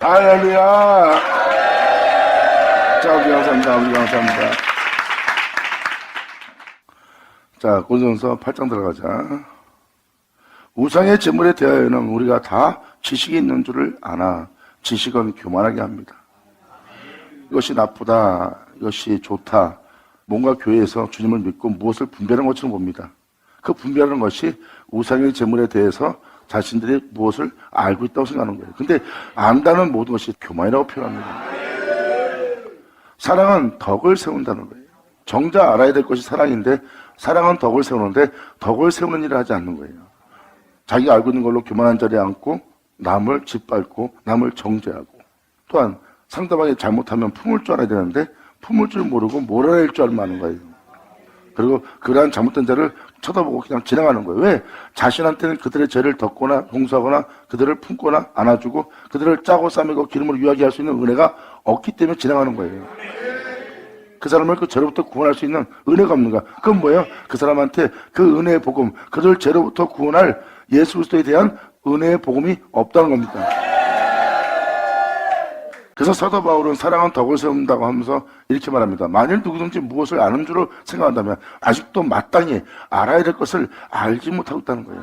할렐루야. 자, 우리 감사합니다. 우리 감사합니다. 자, 고린도전서 8장 들어가자. 우상의 제물에 대하여는 우리가 다 지식이 있는 줄을 아나 지식은 교만하게 합니다. 이것이 나쁘다, 이것이 좋다, 뭔가 교회에서 주님을 믿고 무엇을 분별하는 것처럼 봅니다. 그 분별하는 것이 우상의 제물에 대해서 자신들이 무엇을 알고 있다고 생각하는 거예요. 근데 안다는 모든 것이 교만이라고 표현합니다. 사랑은 덕을 세운다는 거예요. 정작 알아야 될 것이 사랑인데 사랑은 덕을 세우는데 덕을 세우는 일을 하지 않는 거예요. 자기가 알고 있는 걸로 교만한 자리에 앉고 남을 짓밟고 남을 정죄하고, 또한 상대방이 잘못하면 품을 줄 알아야 되는데 품을 줄 모르고 몰아낼 줄 알면 거예요. 그리고 그러한 잘못된 자를 쳐다보고 그냥 지나가는 거예요. 왜? 자신한테는 그들의 죄를 덮거나 용서하거나 그들을 품거나 안아주고 그들을 짜고 싸매고 기름으로 유하게 할 수 있는 은혜가 없기 때문에 지나가는 거예요. 그 사람을 그 죄로부터 구원할 수 있는 은혜가 없는가? 그건 뭐예요? 그 사람한테 그 은혜의 복음, 그들 죄로부터 구원할 예수 그리스도에 대한 은혜의 복음이 없다는 겁니다. 그래서 사도 바울은 사랑은 덕을 세운다고 하면서 이렇게 말합니다. 만일 누구든지 무엇을 아는 줄로 생각한다면 아직도 마땅히 알아야 될 것을 알지 못하고 있다는 거예요.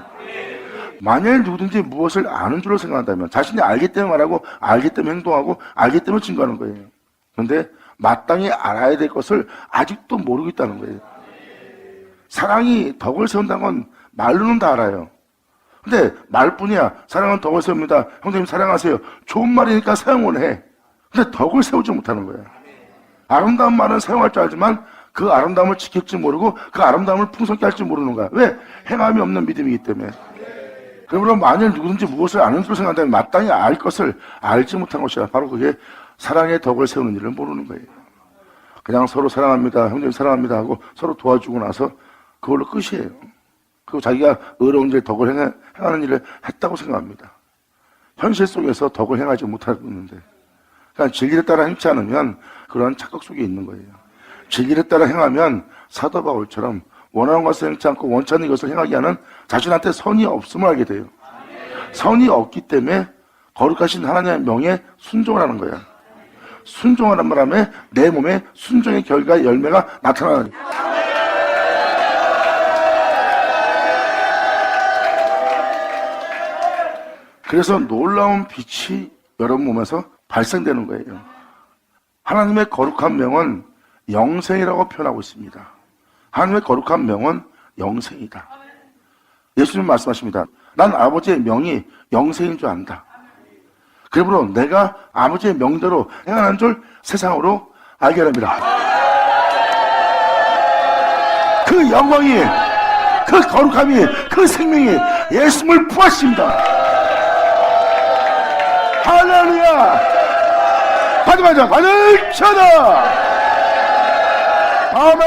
만일 누구든지 무엇을 아는 줄로 생각한다면 자신이 알기 때문에 말하고 알기 때문에 행동하고 알기 때문에 증거하는 거예요. 그런데 마땅히 알아야 될 것을 아직도 모르고 있다는 거예요. 사랑이 덕을 세운다는 건 말로는 다 알아요. 근데 말뿐이야. 사랑은 덕을 세웁니다. 형제님 사랑하세요. 좋은 말이니까 사용을 해. 근데 덕을 세우지 못하는 거예요. 아름다운 말은 사용할 줄 알지만 그 아름다움을 지킬지 모르고 그 아름다움을 풍성케 할지 모르는 거야. 왜? 행함이 없는 믿음이기 때문에. 그러므로 만일 누구든지 무엇을 아는 줄 생각한다면 마땅히 알 것을 알지 못한 것이야. 바로 그게 사랑의 덕을 세우는 일을 모르는 거예요. 그냥 서로 사랑합니다, 형님 사랑합니다 하고 서로 도와주고 나서 그걸로 끝이에요. 그리고 자기가 의로운 일, 덕을 행하는 일을 했다고 생각합니다. 현실 속에서 덕을 행하지 못하고 있는데, 그러니까 진리에 따라 행치 않으면 그러한 착각 속에 있는 거예요. 진리에 따라 행하면 사도 바울처럼 원하는 것을 행치 않고 원치 않는 것을 행하게 하는 자신한테 선이 없음을 알게 돼요. 선이 없기 때문에 거룩하신 하나님의 명에 순종을 하는 거야. 순종하는 바람에 내 몸에 순종의 결과 열매가 나타나는 거야. 그래서 놀라운 빛이 여러분 몸에서 발생되는 거예요. 하나님의 거룩한 명은 영생이라고 표현하고 있습니다. 하나님의 거룩한 명은 영생이다. 예수님 말씀하십니다. 난 아버지의 명이 영생인 줄 안다. 그러므로 내가 아버지의 명대로 행하는 줄 세상으로 알게 합니다. 그 영광이, 그 거룩함이, 그 생명이 예수님을 부하십니다. 할렐루야! 받으마자 받을 쳐다! 아멘!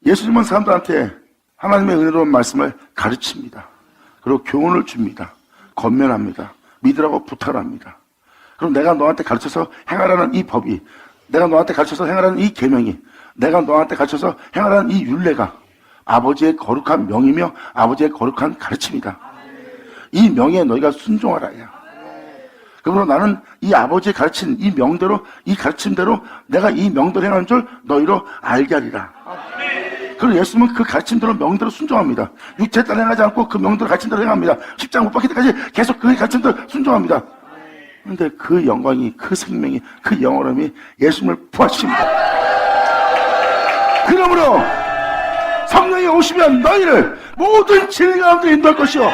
예수님은 사람들한테 하나님의 은혜로운 말씀을 가르칩니다. 그리고 교훈을 줍니다. 권면합니다. 믿으라고 부탁합니다. 그럼 내가 너한테 가르쳐서 행하라는 이 법이, 내가 너한테 가르쳐서 행하라는 이 계명이, 내가 너한테 가르쳐서 행하라는 이 율례가 아버지의 거룩한 명이며 아버지의 거룩한 가르침이다. 이 명에 너희가 순종하라야. 그러므로 나는 이 아버지의 가르친 이 명대로, 이 가르침대로 내가 이 명대로 행하는 줄 너희로 알게 하리라. 그리고 예수님은 그 가르침대로 명대로 순종합니다. 육체에 따라 행하지 않고 그 명대로 가르침대로 행합니다. 십자가 못 박힐 때까지 계속 그 가르침대로 순종합니다. 그런데 그 영광이, 그 생명이, 그 영원함이 예수님을 부하십니다. 그러므로 성령이 오시면 너희를 모든 진리 가운데 인도할 것이요,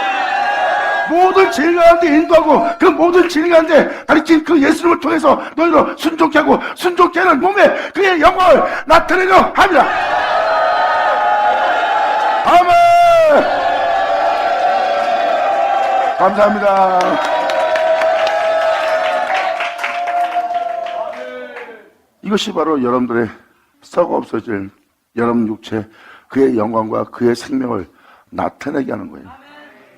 모든 진리 가운데 인도하고 그 모든 진리 가운데 가르친 그 예수님을 통해서 너희로 순종케 하고 순종케 하는 몸에 그의 영광을 나타내려 합니다. 아멘! 감사합니다. 이것이 바로 여러분들의 썩어 없어질 여러분 육체, 그의 영광과 그의 생명을 나타내게 하는 거예요.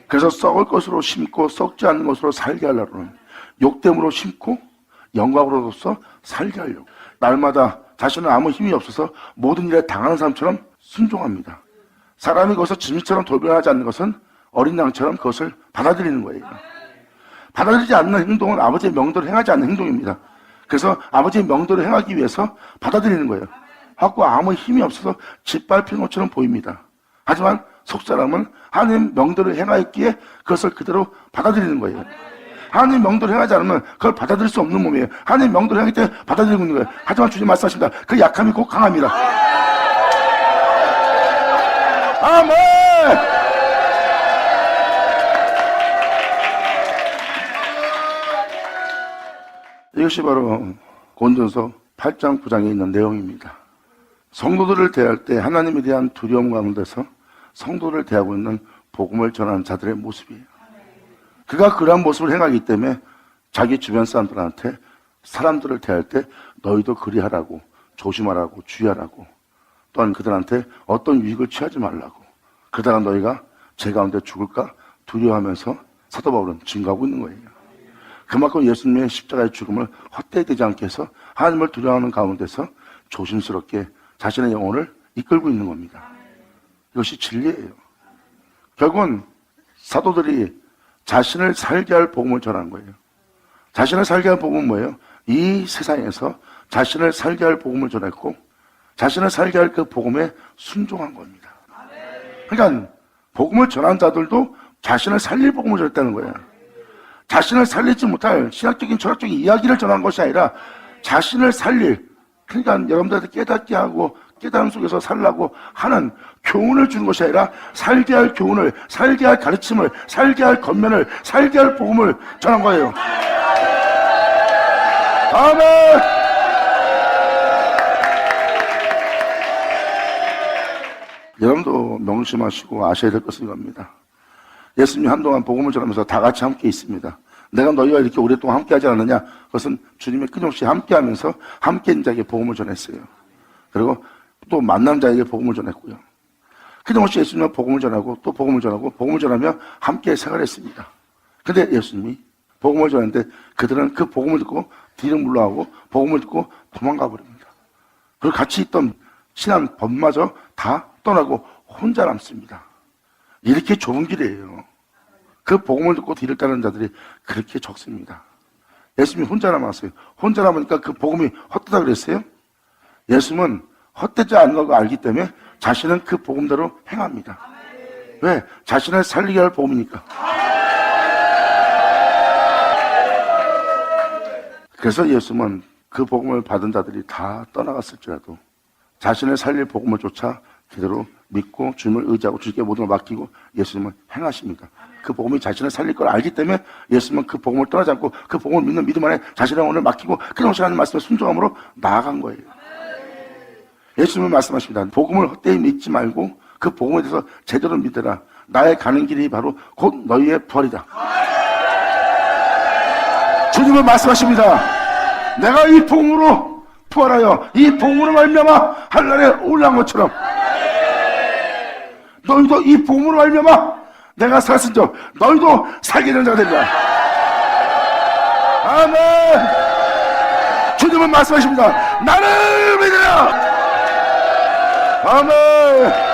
그래서 썩을 것으로 심고 썩지 않는 것으로 살게 하려고는 욕됨으로 심고 영광으로서 살게 하려고, 날마다 자신은 아무 힘이 없어서 모든 일에 당하는 사람처럼 순종합니다. 사람이 거기서 짐승처럼 돌변하지 않는 것은 어린 양처럼 그것을 받아들이는 거예요. 받아들이지 않는 행동은 아버지의 명대로 행하지 않는 행동입니다. 그래서 아버지의 명대로 행하기 위해서 받아들이는 거예요. 하고 아무 힘이 없어서 짓밟히는 것처럼 보입니다. 하지만 속사람은 하나님 명대로 행하였기에 그것을 그대로 받아들이는 거예요. 하나님 명대로 행하지 않으면 그걸 받아들일 수 없는 몸이에요. 하나님 명대로 행할 때 받아들이고 있는 거예요. 하지만 주님 말씀하십니다. 그 약함이 곧 강합니다. 아멘! 이것이 바로 고린도서 8장 9장에 있는 내용입니다. 성도들을 대할 때 하나님에 대한 두려움 가운데서 성도를 대하고 있는 복음을 전하는 자들의 모습이에요. 그가 그러한 모습을 행하기 때문에 자기 주변 사람들한테 사람들을 대할 때 너희도 그리하라고, 조심하라고, 주의하라고, 또한 그들한테 어떤 유익을 취하지 말라고, 그러다가 너희가 제 가운데 죽을까 두려워하면서 사도 바울은 증거하고 있는 거예요. 그만큼 예수님의 십자가의 죽음을 헛되이 되지 않게 해서 하나님을 두려워하는 가운데서 조심스럽게 자신의 영혼을 이끌고 있는 겁니다. 이것이 진리예요. 결국은 사도들이 자신을 살게 할 복음을 전한 거예요. 자신을 살게 할 복음은 뭐예요? 이 세상에서 자신을 살게 할 복음을 전했고 자신을 살게 할 그 복음에 순종한 겁니다. 그러니까 복음을 전한 자들도 자신을 살릴 복음을 전했다는 거예요. 자신을 살리지 못할 신학적인 철학적인 이야기를 전한 것이 아니라 자신을 살릴, 그러니까 여러분들한테 깨닫게 하고 깨달음 속에서 살라고 하는 교훈을 주는 것이 아니라 살게 할 교훈을, 살게 할 가르침을, 살게 할 겉면을, 살게 할 복음을 전한 거예요. 아멘! 여러분도 명심하시고 아셔야 될 것은 이겁니다. 예수님이 한동안 복음을 전하면서 다 같이 함께 있습니다. 내가 너희와 이렇게 오랫동안 함께 하지 않느냐? 그것은 주님의 끊임없이 함께 하면서 함께 있는 자에게 복음을 전했어요. 그리고 또 만난 자에게 복음을 전했고요. 끊임없이 예수님은 복음을 전하고 또 복음을 전하고 복음을 전하며 함께 생활했습니다. 근데 예수님이 복음을 전했는데 그들은 그 복음을 듣고 뒤를 물러가고 복음을 듣고 도망가 버립니다. 그리고 같이 있던 친한 법마저 다 떠나고 혼자 남습니다. 이렇게 좁은 길이에요. 그 복음을 듣고 뒤를 따르는 자들이 그렇게 적습니다. 예수님이 혼자 남았어요. 혼자 남으니까 그 복음이 헛되다 그랬어요? 예수님은 헛되지 않는 걸 알기 때문에 자신은 그 복음대로 행합니다. 왜? 자신을 살리게 할 복음이니까. 그래서 예수님은 그 복음을 받은 자들이 다 떠나갔을지라도 자신을 살릴 복음을 쫓아 그대로 믿고 주님을 의지하고 주님께 모든 걸 맡기고 예수님은 행하십니다. 그 복음이 자신을 살릴 걸 알기 때문에 예수님은 그 복음을 떠나지 않고 그 복음을 믿는 믿음 안에 자신의 영혼을 맡기고 끊임없이 하는 말씀에 순종함으로 나아간 거예요. 예수님은 말씀하십니다. 복음을 헛되이 믿지 말고 그 복음에 대해서 제대로 믿으라. 나의 가는 길이 바로 곧 너희의 부활이다. 주님은 말씀하십니다. 내가 이 복음으로 부활하여 이 복음으로 말미암아 하늘에 올라간 것처럼 너희도 이 복음으로 말미암아 내가 살았은 적 너희도 살게 되는 자가 되리라. 아멘. 주님은 말씀하십니다. 나를 믿으라. 아멘.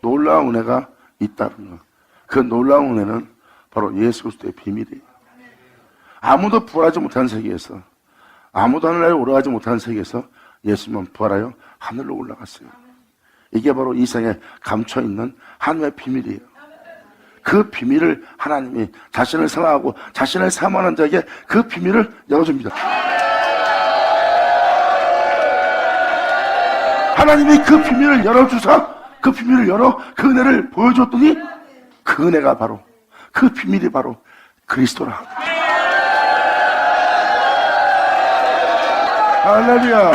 놀라운 은혜가 있다는 것. 그 놀라운 은혜는 바로 예수 그리스도의 비밀이에요. 아무도 부활하지 못한 세계에서, 아무도 하늘나라에 올라가지 못한 세계에서 예수님은 부활하여 하늘로 올라갔어요. 이게 바로 이 세상에 감춰있는 하나님의 비밀이에요. 그 비밀을 하나님이 자신을 사랑하고 자신을 사모하는 자에게 그 비밀을 열어줍니다. 하나님이 그 비밀을 열어주사 그 비밀을 열어 그 은혜를 보여줬더니 그 은혜가 바로 그 비밀이 바로 그리스도라. 할렐루야.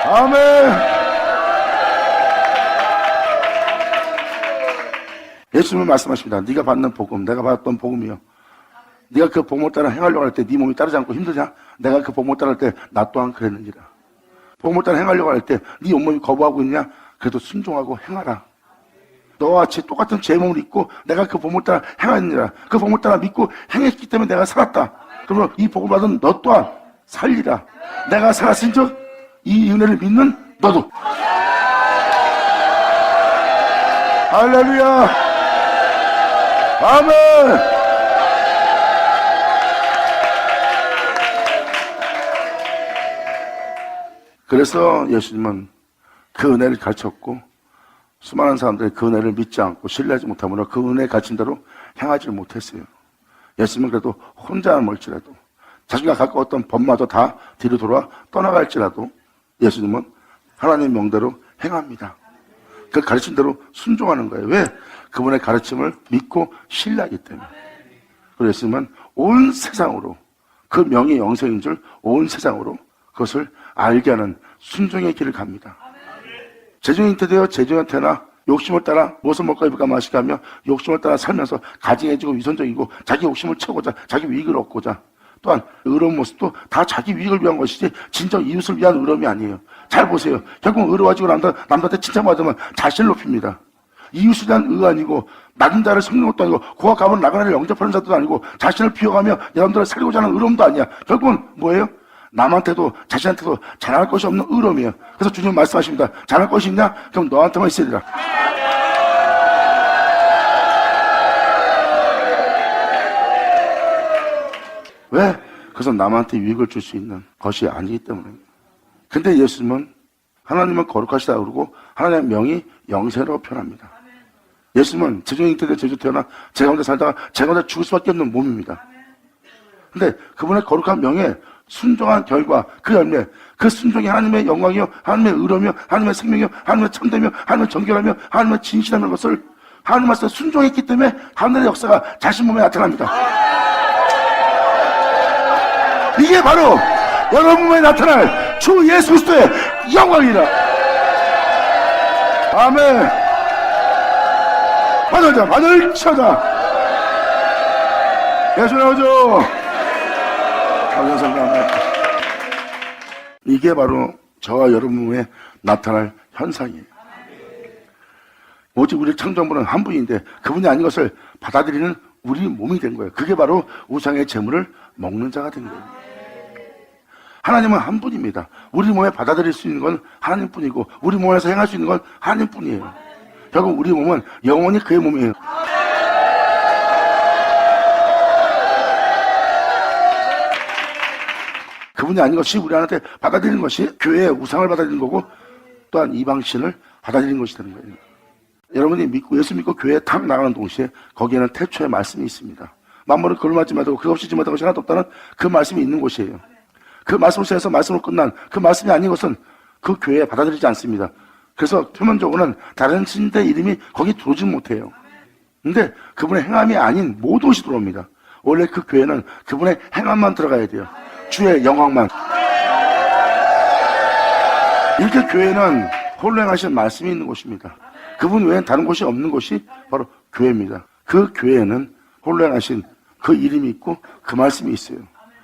아멘. 예수님은 말씀하십니다. 네가 받는 복음, 내가 받았던 복음이요. 네가 그 복음을 따라 행하려고 할 때 네 몸이 따르지 않고 힘드냐? 내가 그 복음을 따를 때 나 또한 그랬느니라. 복음을 따라 행하려고 할 때 네 온몸이 거부하고 있냐? 그래도 순종하고 행하라. 너와 같이 똑같은 제 몸을 입고 내가 그 복음을 따라 행하느니라. 그 복음을 따라 믿고 행했기 때문에 내가 살았다. 그러면 이 복음을 받은 너 또한 살리라. 내가 살았은즉 이 은혜를 믿는 너도. 할렐루야. 아멘. 그래서 예수님은 그 은혜를 가르쳤고 수많은 사람들이 그 은혜를 믿지 않고 신뢰하지 못하므로 그 은혜에 갇힌 대로 행하지 못했어요. 예수님은 그래도 혼자 멀지라도 자신과 가까웠던 법마저 다 뒤로 돌아 떠나갈지라도 예수님은 하나님 명대로 행합니다. 그 가르친 대로 순종하는 거예요. 왜? 그분의 가르침을 믿고 신뢰하기 때문에. 그래서 예수님은 온 세상으로 그 명이 영생인 줄 온 세상으로 그것을 알게 하는 순종의 길을 갑니다. 재정인태 되어 재정한테나 욕심을 따라 무엇을 먹고 입을까 마실까 하며 욕심을 따라 살면서 가증해지고 위선적이고 자기 욕심을 채우고자 자기 이익을 얻고자 또한 의로운 모습도 다 자기 이익을 위한 것이지 진정 이웃을 위한 의로움이 아니에요. 잘 보세요. 결국 의로워지고 남들한테 칭찬받으면 자신을 높입니다. 이웃을 위한 의가 아니고 낮은 자를 섬기는 것도 아니고 고와 가면 나그네를 영접하는 자도 아니고 자신을 비워가며 여러분들을 살리고자 하는 의로움도 아니야. 결국은 뭐예요? 남한테도 자신한테도 자랑할 것이 없는 의로움이에요. 그래서 주님 말씀하십니다. 자랑할 것이 있냐? 그럼 너한테만 있어야 되라. 왜? 그래서 남한테 유익을 줄 수 있는 것이 아니기 때문에. 근데 예수님은 하나님은 거룩하시다 그러고 하나님의 명이 영생이라고 표현합니다. 예수님은 제정인태 때 제주 태어나 제 가운데 살다가 제 가운데 죽을 수밖에 없는 몸입니다. 근데 그분의 거룩한 명에 순종한 결과 그 열매, 그 순종이 하나님의 영광이요 하나님의 의로며 하나님의 생명이요 하나님의 참되며 하나님의 정결하며 하나님의 진실하는 것을 하나님 말씀에 순종했기 때문에 하늘의 역사가 자신 몸에 나타납니다. 이게 바로 여러분 몸에 나타날 주 예수 그리스도의 영광이라. 아멘. 바늘 쳐다. 예수 나오죠. 이게 바로 저와 여러분 몸에 나타날 현상이에요. 오직 우리 창조물은 한 분인데 그분이 아닌 것을 받아들이는 우리 몸이 된 거예요. 그게 바로 우상의 재물을 먹는 자가 된 거예요. 하나님은 한 분입니다. 우리 몸에 받아들일 수 있는 건 하나님뿐이고 우리 몸에서 행할 수 있는 건 하나님뿐이에요. 결국 우리 몸은 영원히 그의 몸이에요. 그분이 아닌 것이 우리한테 받아들이는 것이 교회의 우상을 받아들이는 거고 또한 이방신을 받아들이는 것이 되는 거예요. 여러분이 믿고 예수 믿고 교회에 탁 나가는 동시에 거기에는 태초의 말씀이 있습니다. 만물을 걸음하지 말고 그 없이 지마다 것이 하나도 없다는 그 말씀이 있는 곳이에요. 그 말씀을 통해서 말씀으로 끝난 그 말씀이 아닌 것은 그 교회에 받아들이지 않습니다. 그래서 표면적으로는 다른 신대 이름이 거기 들어오지 못해요. 근데 그분의 행함이 아닌 모든 것이 들어옵니다. 원래 그 교회는 그분의 행함만 들어가야 돼요. 주의 영광만. 이렇게 교회는 홀로 행하신 말씀이 있는 곳입니다. 그분 외엔 다른 곳이 없는 곳이 바로 교회입니다. 그 교회에는 홀로 행하신 그 이름이 있고 그 말씀이 있어요.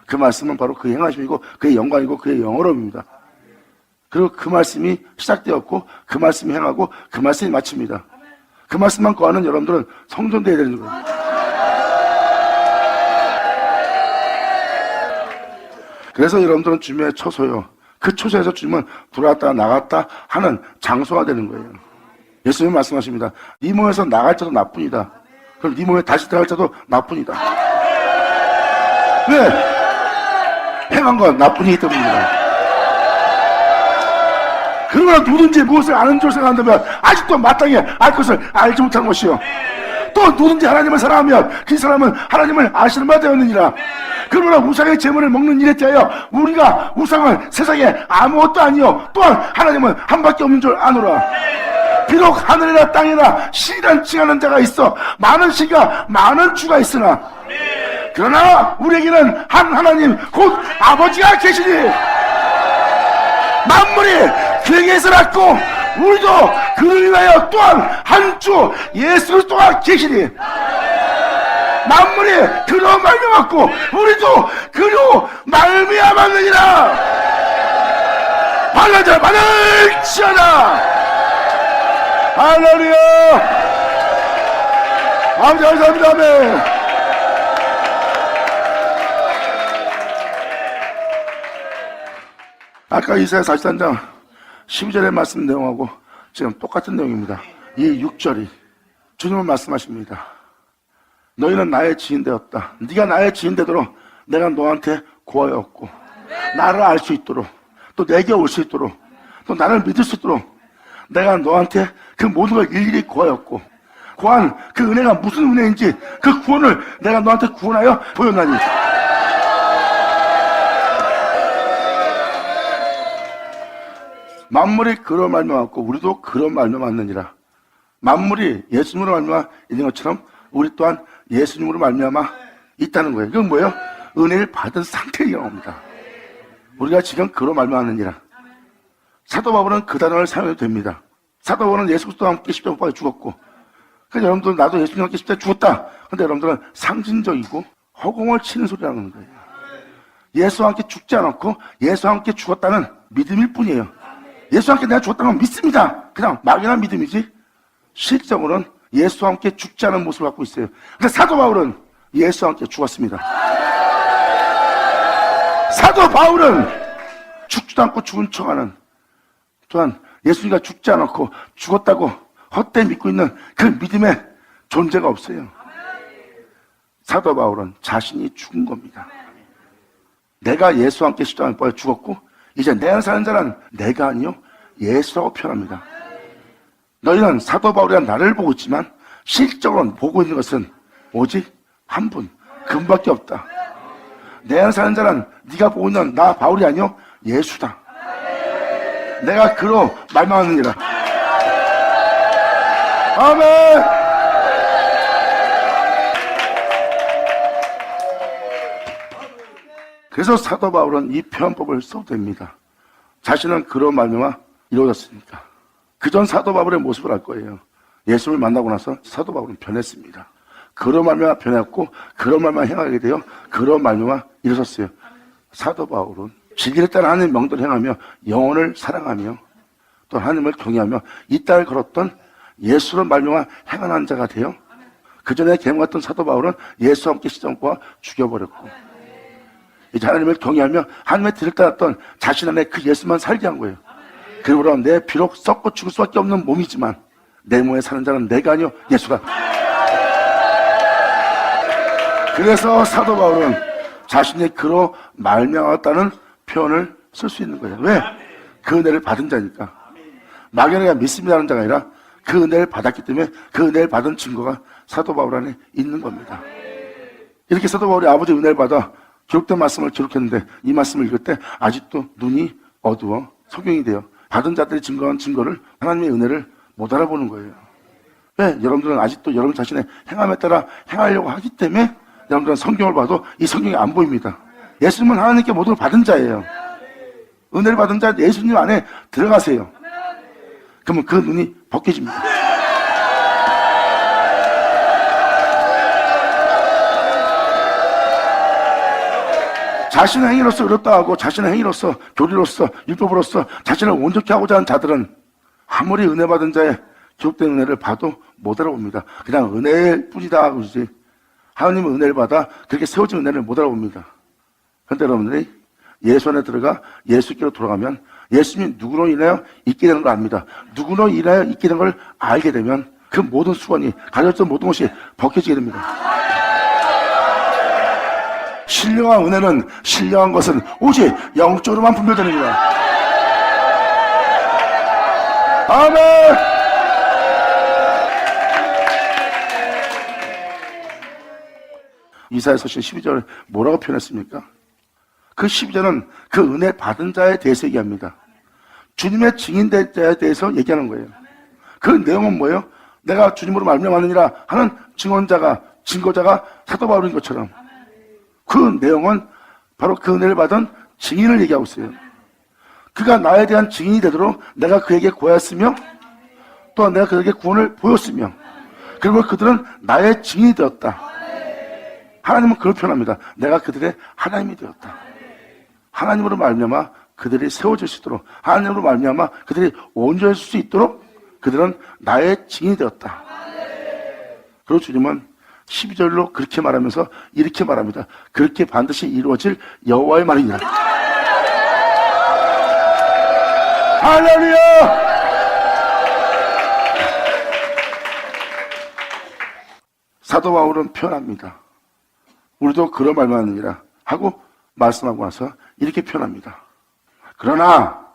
그 말씀은 바로 그 행하심이고 그의 영광이고 그의 영어로움입니다. 그리고 그 말씀이 시작되었고 그 말씀이 행하고 그 말씀이 마칩니다. 그 말씀만 거하는 여러분들은 성전되어야 되는 거예요. 그래서 여러분들은 주님의 처소요. 그 처소에서 주님은 들어왔다 나갔다 하는 장소가 되는 거예요. 예수님 말씀하십니다. 네 몸에서 나갈 자도 나뿐이다. 그럼 네 몸에 다시 들어갈 자도 나뿐이다. 왜? 행한 건 나뿐이기 때문입니다. 그러나 누군지 무엇을 아는 줄 생각한다면 아직도 마땅히 알 것을 알지 못한 것이요. 또 누군지 하나님을 사랑하면 그 사람은 하나님을 아시는 바 되었느니라. 그러나 우상의 재물을 먹는 일에 대하여 우리가 우상은 세상에 아무것도 아니요 또한 하나님은 한 밖에 없는 줄 아노라. 비록 하늘이나 땅이나 신이란 칭하는 자가 있어 많은 신과 많은 주가 있으나 그러나 우리에게는 한 하나님 곧 아버지가 계시니 만물이 그에게서 났고 우리도 그를 위하여 또한 한 주 예수 그리스도가 계시니 만물이 그로 말미암았고 우리도 그로 말미암았느니라. 발라자 바늘 치어라. 할렐루야. 아버지 감사합니다. 아멘. 아까 이사야 43장 12절의 말씀 내용하고 지금 똑같은 내용입니다. 이 6절이 주님은 말씀하십니다. 너희는 나의 지인 되었다. 네가 나의 지인 되도록 내가 너한테 구하였고, 나를 알 수 있도록, 또 내게 올 수 있도록, 또 나를 믿을 수 있도록 내가 너한테 그 모든 걸 일일이 구하였고, 구한 그 은혜가 무슨 은혜인지 그 구원을 내가 너한테 구원하여 보였나니. 만물이 그런 말미암았고 우리도 그런 말미암았느니라. 만물이 예수님으로 말미암아 있는 것처럼 우리 또한 예수님으로 말미암아 있다는 거예요. 이건 뭐예요? 은혜를 받은 상태를 얘기합니다. 우리가 지금 그런 말미암았느니라. 사도 바울은 그 단어를 사용해도 됩니다. 사도 바울은 예수 그리스도와 함께 십자가에 못 박혀 죽었고, 그래서 여러분들 나도 예수님과 함께 십자가에 죽었다. 근데 여러분들은 상징적이고 허공을 치는 소리라는 거예요. 예수와 함께 죽지 않았고 예수와 함께 죽었다는 믿음일 뿐이에요. 예수와 함께 내가 죽었다는 건 믿습니다. 그냥 막연한 믿음이지 실적으로는 예수와 함께 죽지 않은 모습을 갖고 있어요. 근데 사도 바울은 예수와 함께 죽었습니다. 사도 바울은 죽지도 않고 죽은 척하는, 또한 예수님과 죽지 않았고 죽었다고 헛되이 믿고 있는 그 믿음의 존재가 없어요. 사도 바울은 자신이 죽은 겁니다. 내가 예수와 함께 십자가에 못 박혀 죽었고 이제 내 안에 사는 자는 내가 아니요 예수라고 표현합니다. 너희는 사도 바울이란 나를 보고 있지만 실적으로 보고 있는 것은 오직 한 분, 그분밖에 없다. 내 안에 사는 자는 네가 보고 있는 나 바울이 아니요 예수다. 내가 그로 말망하느니라. 아멘. 그래서 사도 바울은 이 표현법을 써도 됩니다. 자신은 그런 말미암아 이루어졌으니까. 그전 사도 바울의 모습을 알 거예요. 예수를 만나고 나서 사도 바울은 변했습니다. 그런 말미암아 변했고 그런 말만 행하게 되어 그런 말미암아 이루어졌어요. 사도 바울은 지기를 따라 하나님의 명도를 행하며 영혼을 사랑하며 또 하나님을 경외하며 이 땅을 걸었던 예수를 말미암아 행한 자가 되어 그 전에 계몽했던 사도 바울은 예수와 함께 십자가에 죽여버렸고 이제 하나님을 경외하며 하나님의 뜻을 따랐던 자신 안에 그 예수만 살게 한 거예요. 그러므로 내 비록 썩고 죽을 수밖에 없는 몸이지만 내 몸에 사는 자는 내가 아니요 예수가. 그래서 사도 바울은 자신이 그로 말미암았다는 표현을 쓸 수 있는 거예요. 왜? 그 은혜를 받은 자니까. 막연하게 믿습니다는 자가 아니라 그 은혜를 받았기 때문에 그 은혜를 받은 증거가 사도 바울 안에 있는 겁니다. 이렇게 사도 바울이 아버지의 은혜를 받아 기록된 말씀을 기록했는데 이 말씀을 읽을 때 아직도 눈이 어두워 석영이 되어 받은 자들이 증거한 증거를 하나님의 은혜를 못 알아보는 거예요. 왜? 여러분들은 아직도 여러분 자신의 행함에 따라 행하려고 하기 때문에 여러분들은 성경을 봐도 이 성경이 안 보입니다. 예수님은 하나님께 모든 걸 받은 자예요. 은혜를 받은 자 예수님 안에 들어가세요. 그러면 그 눈이 벗겨집니다. 자신의 행위로서 의롭다 하고 자신의 행위로서 교리로서 율법으로서 자신을 온전케 하고자 하는 자들은 아무리 은혜 받은 자의 기록된 은혜를 봐도 못 알아봅니다. 그냥 은혜일 뿐이다 그러지. 하나님은 은혜를 받아 그렇게 세워진 은혜를 못 알아봅니다. 그런데 여러분들이 예수 안에 들어가 예수께로 돌아가면 예수님이 누구로 인하여 있게 되는 걸 압니다. 누구로 인하여 있게 되는 걸 알게 되면 그 모든 수건이 가려졌던 모든 것이 벗겨지게 됩니다. 신령한 은혜는 신령한 것은 오직 영적으로만 분별됩니다. 아멘. 이사야서 12절 뭐라고 표현했습니까? 그 12절은 그 은혜 받은 자에 대해서 얘기합니다. 주님의 증인된 자에 대해서 얘기하는 거예요. 그 내용은 뭐예요? 내가 주님으로 말미암았느니라 하는 증거자가 사도 바울인 것처럼 그 내용은 바로 그 은혜를 받은 증인을 얘기하고 있어요. 그가 나에 대한 증인이 되도록 내가 그에게 구하였으며 또한 내가 그에게 구원을 보였으며 그리고 그들은 나의 증인이 되었다. 하나님은 그걸 표현합니다. 내가 그들의 하나님이 되었다. 하나님으로 말미암아 그들이 세워질 수 있도록 하나님으로 말미암아 그들이 온전해질 수 있도록 그들은 나의 증인이 되었다. 그리고 주님은 12절로 그렇게 말하면서 이렇게 말합니다. 그렇게 반드시 이루어질 여호와의 말이니라. 할렐루야! 사도 바울은 표현합니다. 우리도 그런 말만 하느니라 하고 말씀하고 나서 이렇게 표현합니다. 그러나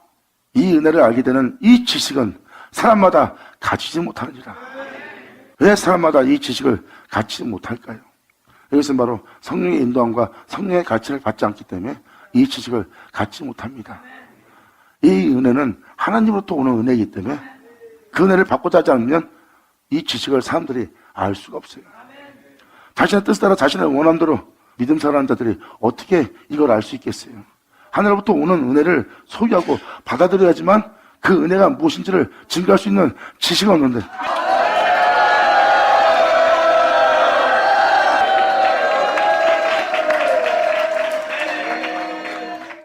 이 은혜를 알게 되는 이 지식은 사람마다 가지지 못하느니라. 왜 사람마다 이 지식을 갖지 못할까요? 이것은 바로 성령의 인도함과 성령의 가르침을 받지 않기 때문에 이 지식을 갖지 못합니다. 이 은혜는 하나님으로부터 오는 은혜이기 때문에 그 은혜를 받고자 하지 않으면 이 지식을 사람들이 알 수가 없어요. 자신의 뜻에 따라 자신의 원함대로 믿음 살아가는 자들이 어떻게 이걸 알 수 있겠어요? 하늘로부터 오는 은혜를 소유하고 받아들여야지만 그 은혜가 무엇인지를 증거할 수 있는 지식이 없는데,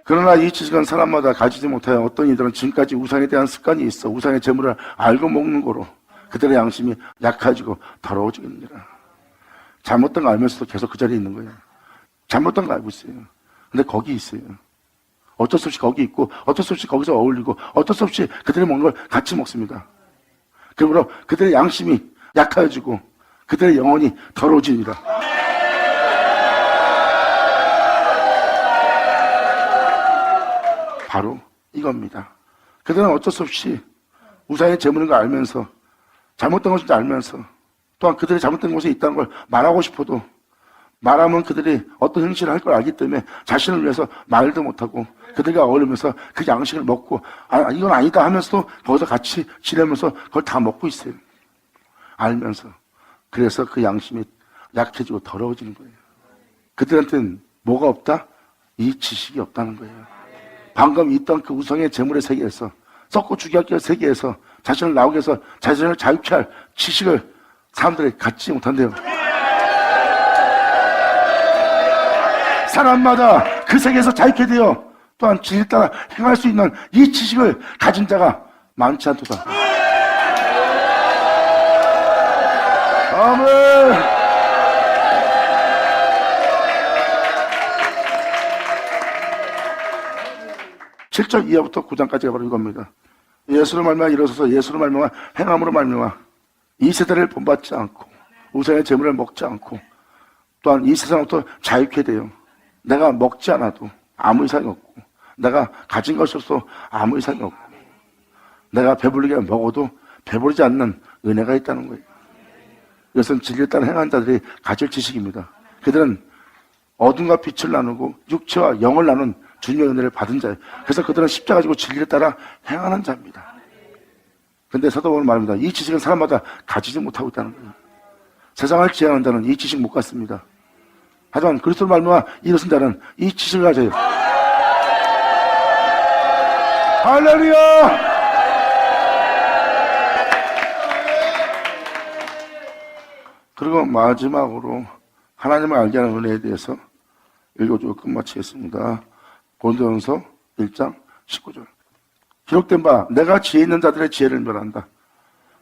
그러나 이 지식은 사람마다 가지지 못하여 어떤 이들은 지금까지 우상에 대한 습관이 있어 우상의 재물을 알고 먹는 거로 그들의 양심이 약해지고 더러워지겠느니라. 잘못된 거 알면서도 계속 그 자리에 있는 거예요. 잘못된 거 알고 있어요. 근데 거기 있어요. 어쩔 수 없이 거기 있고 어쩔 수 없이 거기서 어울리고 어쩔 수 없이 그들이 먹는 걸 같이 먹습니다. 그러므로 그들의 양심이 약해지고 그들의 영혼이 더러워지니라. 바로 이겁니다. 그들은 어쩔 수 없이 우상의 재물인 걸 알면서 잘못된 것인지 알면서 또한 그들이 잘못된 곳에 있다는 걸 말하고 싶어도 말하면 그들이 어떤 행실을 할 걸 알기 때문에 자신을 위해서 말도 못하고 그들과 어울리면서 그 양식을 먹고 이건 아니다 하면서도 거기서 같이 지내면서 그걸 다 먹고 있어요. 알면서. 그래서 그 양심이 약해지고 더러워지는 거예요. 그들한테는 뭐가 없다? 이 지식이 없다는 거예요. 방금 있던 그 우상의 재물의 세계에서 썩고 죽여할 세계에서 자신을 나오게 해서 자신을 자유케 할 지식을 사람들이 갖지 못한대요. 사람마다 그 세계에서 자유케 되어 또한 진리에 따라 행할 수 있는 이 지식을 가진 자가 많지 않도다. 아멘. 7절 이하부터 9장까지가 바로 이겁니다. 예수로 말미암아 일어서서 예수로 말미암아 행함으로 말미암아 이 세대를 본받지 않고 우상의 재물을 먹지 않고 또한 이 세상부터 자유케 되어 내가 먹지 않아도 아무 이상이 없고 내가 가진 것이 없어 아무 이상이 없고 내가 배부르게 먹어도 배부르지 않는 은혜가 있다는 거예요. 이것은 진리에 따라 행하는 자들이 가질 지식입니다. 그들은 어둠과 빛을 나누고 육체와 영을 나눈 주님의 은혜를 받은 자예요. 그래서 그들은 십자가 지고 진리에 따라 행하는 자입니다. 그런데 사도 바울은 말합니다. 이 지식은 사람마다 가지지 못하고 있다는 거예요. 세상을 지향하는 자는 이 지식 못 갖습니다. 하지만 그리스도로 말미암아 일어선 자는 이 지식을 가져요. 할렐루야! 그리고 마지막으로 하나님을 알게 하는 은혜에 대해서 읽어주고 끝마치겠습니다. 고린도전서 1장 19절. 기록된 바 내가 지혜 있는 자들의 지혜를 멸한다.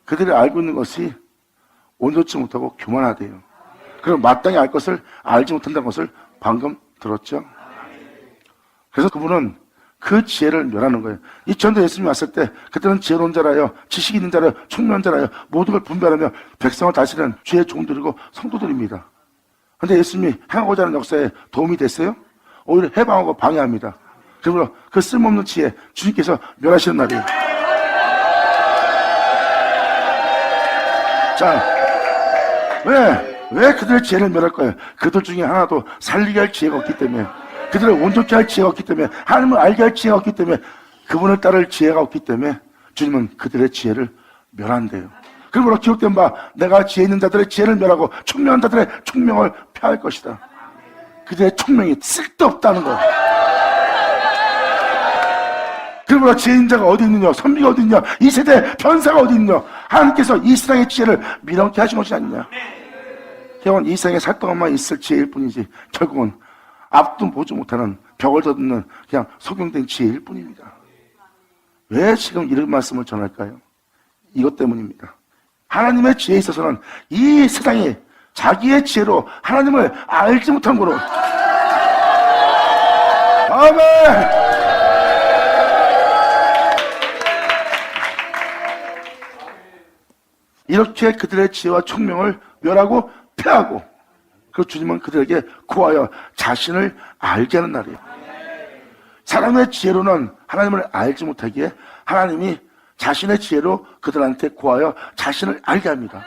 그들이 알고 있는 것이 온전치 못하고 교만하대요. 그리고 마땅히 알 것을 알지 못한다는 것을 방금 들었죠. 그래서 그분은 그 지혜를 멸하는 거예요. 이전도 예수님이 왔을 때 그때는 지혜로운 자라여 지식이 있는 자라여 총명한 자라여 모든 걸 분별하며 백성을 다스리는 주의 종들이고 성도들입니다. 그런데 예수님이 행하고자 하는 역사에 도움이 됐어요? 오히려 해방하고 방해합니다. 그러므로 그 쓸모없는 지혜 주님께서 멸하시는 날이에요. 자, 왜 그들의 지혜를 멸할 거예요? 그들 중에 하나도 살리게 할 지혜가 없기 때문에, 그들을 온전케 할 지혜가 없기 때문에, 하나님을 알게 할 지혜가 없기 때문에, 그분을 따를 지혜가 없기 때문에 주님은 그들의 지혜를 멸한대요. 그러므로 기록된 바 내가 지혜 있는 자들의 지혜를 멸하고 총명한 자들의 총명을 폐할 것이다. 그들의 총명이 쓸데없다는 거예요. 그러므로 지혜 있는 자가 어디 있느냐, 선비가 어디 있느냐, 이 세대의 변사가 어디 있느냐, 하나님께서 이 세상의 지혜를 미련케 하신 것이 아니냐. 결국은 이 세상에 살 동안만 있을 지혜일 뿐이지 결국은 앞도 보지 못하는 벽을 덮는 그냥 속용된 지혜일 뿐입니다. 왜 지금 이런 말씀을 전할까요? 이것 때문입니다. 하나님의 지혜에 있어서는 이 세상이 자기의 지혜로 하나님을 알지 못한 거로. 아멘. 이렇게 그들의 지혜와 총명을 멸하고 패하고, 그 주님은 그들에게 구하여 자신을 알게 하는 날이에요. 사람의 지혜로는 하나님을 알지 못하기에 하나님이 자신의 지혜로 그들한테 구하여 자신을 알게 합니다.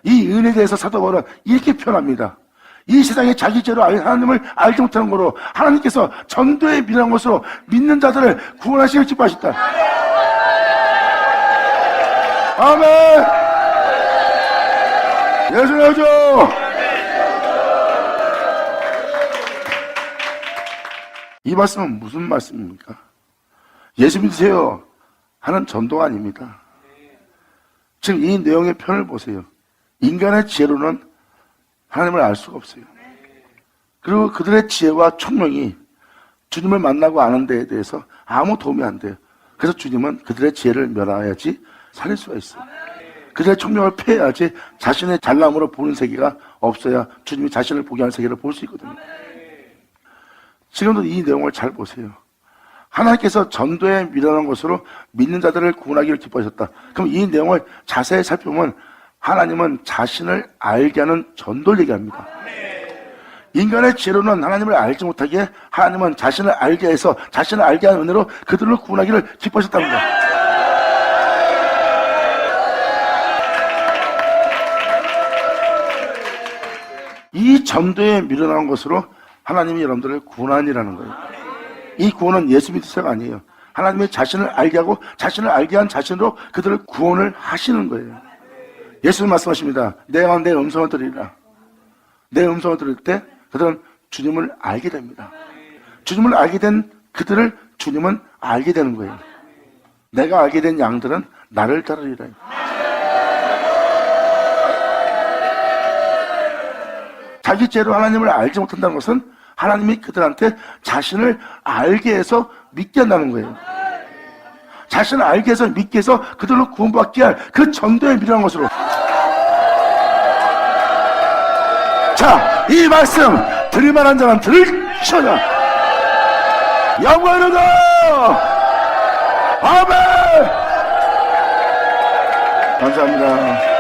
이 은혜에 대해서 사도 바울은 이렇게 표현합니다. 이 세상에 자기 죄로 하나님을 알지 못하는 거로 하나님께서 전도에 미련한 것으로 믿는 자들을 구원하시길 기뻐하셨다. 아멘. 예수 나오죠. 이 말씀은 무슨 말씀입니까? 예수 믿으세요 하는 전도가 아닙니다. 지금 이 내용의 편을 보세요. 인간의 지혜로는 하나님을 알 수가 없어요. 그리고 그들의 지혜와 총명이 주님을 만나고 아는 데에 대해서 아무 도움이 안 돼요. 그래서 주님은 그들의 지혜를 멸하여야지 살릴 수가 있어요. 그들의 총명을 폐해야지 자신의 잘남으로 보는 세계가 없어야 주님이 자신을 보게 하는 세계를 볼 수 있거든요. 지금도 이 내용을 잘 보세요. 하나님께서 전도에 미련한 것으로 믿는 자들을 구원하기를 기뻐하셨다. 그럼 이 내용을 자세히 살펴보면 하나님은 자신을 알게 하는 전도를 얘기합니다. 인간의 지혜로는 하나님을 알지 못하기에 하나님은 자신을 알게 해서 자신을 알게 하는 은혜로 그들을 구원하기를 기뻐하셨답니다. 이 전도에 미련한 것으로 하나님이 여러분들을 구원하니라는 거예요. 이 구원은 예수 믿으세요가 아니에요. 하나님이 자신을 알게 하고 자신을 알게 한 자신으로 그들을 구원을 하시는 거예요. 예수님 말씀하십니다. 내가 내 음성을 들으리라. 내 음성을 들을 때 그들은 주님을 알게 됩니다. 주님을 알게 된 그들을 주님은 알게 되는 거예요. 내가 알게 된 양들은 나를 따르리라. 자기 죄로 하나님을 알지 못한다는 것은 하나님이 그들한테 자신을 알게 해서 믿게 한다는 거예요. 자신을 알게 해서 믿게 해서 그들로 구원받게 할 그 전도에 미련한 것으로. 자, 이 말씀 들을만한 자는 들으셔라. 영광이로다. 아멘. 감사합니다.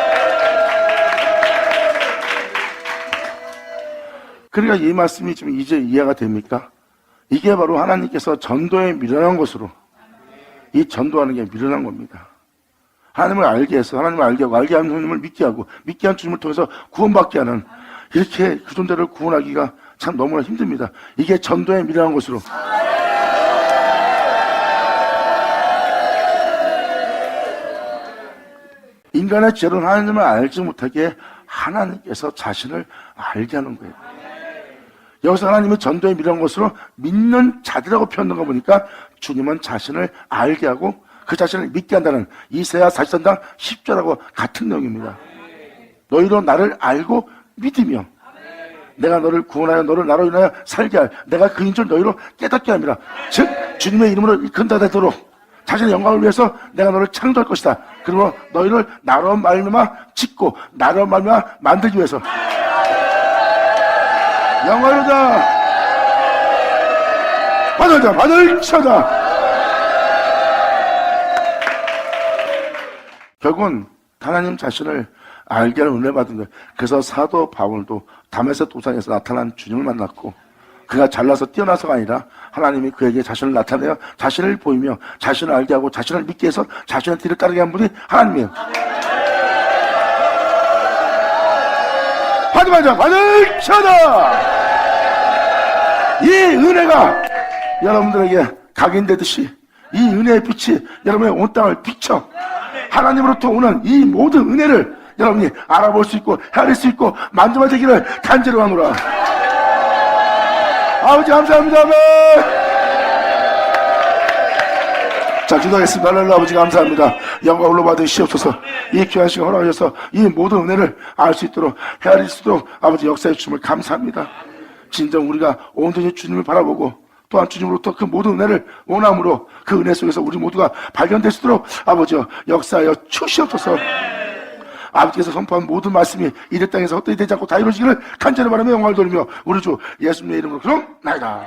그러니까 이 말씀이 좀 이제 이해가 됩니까? 이게 바로 하나님께서 전도에 미련한 것으로, 이 전도하는 게 미련한 겁니다. 하나님을 알게 해서 하나님을 알게 하고 알게 하는 주님을 믿게 하고 믿게 한 주님을 통해서 구원받게 하는, 이렇게 그 존재를 구원하기가 참 너무나 힘듭니다. 이게 전도에 미련한 것으로. 인간의 죄로는 하나님을 알지 못하게 하나님께서 자신을 알게 하는 거예요. 여기서 하나님이 전도에 미련한 것으로 믿는 자들이라고 표현한 거 보니까 주님은 자신을 알게 하고 그 자신을 믿게 한다는 이사야 43장 10절하고 같은 내용입니다. 너희로 나를 알고 믿으며 내가 너를 구원하여 너를 나로 인하여 살게 할 내가 그인 줄 너희로 깨닫게 합니다. 즉 주님의 이름으로 일컫다 되도록 자신의 영광을 위해서 내가 너를 창조할 것이다. 그리고 너희를 나로 말미암아 짓고 나로 말미암아 만들기 위해서. 영광이로다. 받을 쳐다. 결국은 하나님 자신을 알게 하는 은혜 받은 거예요. 그래서 사도 바울도 다메섹 도상에서 나타난 주님을 만났고, 그가 잘나서 뛰어나서가 아니라 하나님이 그에게 자신을 나타내어 자신을 보이며 자신을 알게 하고 자신을 믿게 해서 자신의 뒤를 따르게 한 분이 하나님이에요. 받을 쳐다. 이 은혜가 여러분들에게 각인되듯이 이 은혜의 빛이 여러분의 온 땅을 비춰 하나님으로부터 오는 이 모든 은혜를 여러분이 알아볼 수 있고 헤아릴 수 있고 만져봐 되기를 간절히 하노라. 아버지 감사합니다. 아멘. 자, 기도하겠습니다. 할렐루야. 아버지 감사합니다. 영광 올로 받으시옵소서. 이 귀한 시간 허락하셔서 이 모든 은혜를 알 수 있도록 헤아릴 수 있도록 아버지 역사해 주심을 감사합니다. 진정 우리가 온전히 주님을 바라보고 또한 주님으로부터 그 모든 은혜를 원함으로 그 은혜 속에서 우리 모두가 발견될 수 있도록 아버지 역사하여 주시옵소서. 아버지께서 선포한 모든 말씀이 이들 땅에서 헛되이 되지 않고 다 이루어지기를 간절히 바라며 영광을 돌리며 우리 주 예수님의 이름으로 그럼 나이다.